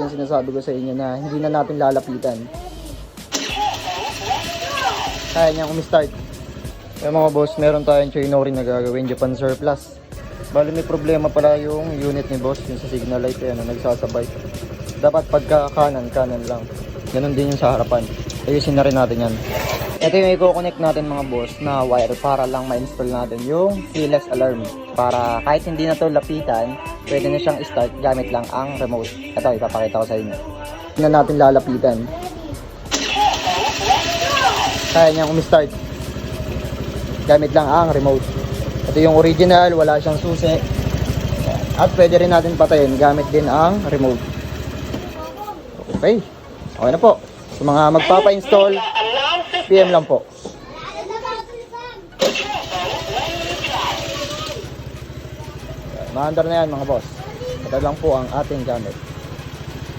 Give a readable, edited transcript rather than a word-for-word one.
Yung sinasabi ko sa inyo na hindi na natin lalapitan. Kaya niyang umistart. Kaya mga boss, meron tayong Chinorin na gagawin, Japan surplus. Bali may problema pala yung unit ni boss, yung sa signal light, yan, nagsasabay. Dapat pagka kanan lang. Ganun din yung sa harapan. Ayusin na rin natin yan. Ito yung i-connect natin mga boss na wire para lang ma-install natin yung keyless alarm. Para kahit hindi na to lapitan, pwede na siyang start gamit lang ang remote. Ito, ipapakita ko sa inyo. Hindi na natin lalapitan. Kaya niyang umistart gamit lang ang remote. Ito yung original, wala siyang susi. At pwede rin natin patayin gamit din ang remote. Okay, okay na po. Sa mga magpapa-install, PM lang po. Maandar na yan mga boss. Ito lang po ang ating gamit.